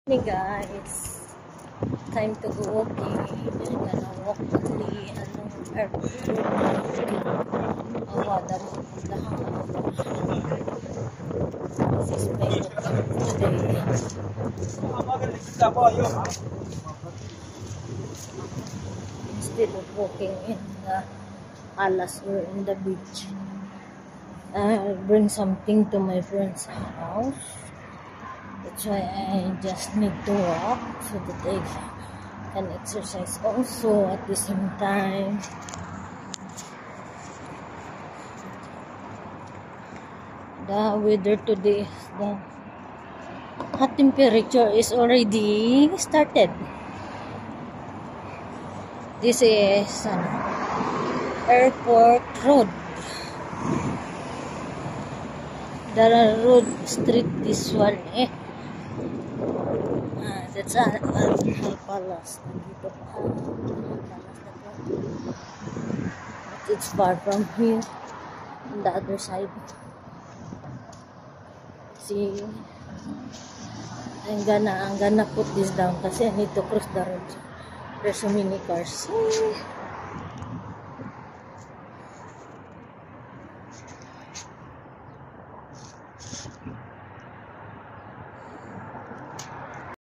Hey guys, time to go walking. I'm gonna walk only airport. Awada mo This is my walking today. Instead of walking in the palace or in the beach, I'll bring something to my friend's house. That's why I just need to walk so that I can exercise also at the same time. The weather today, the hot temperature is already started. This is airport road. The road street this one that's Al Palace. Nandito pa Al Palace na po. But it's far from here. On the other side. See, I'm gonna put this down kasi I need to cross the road. There's so many cars.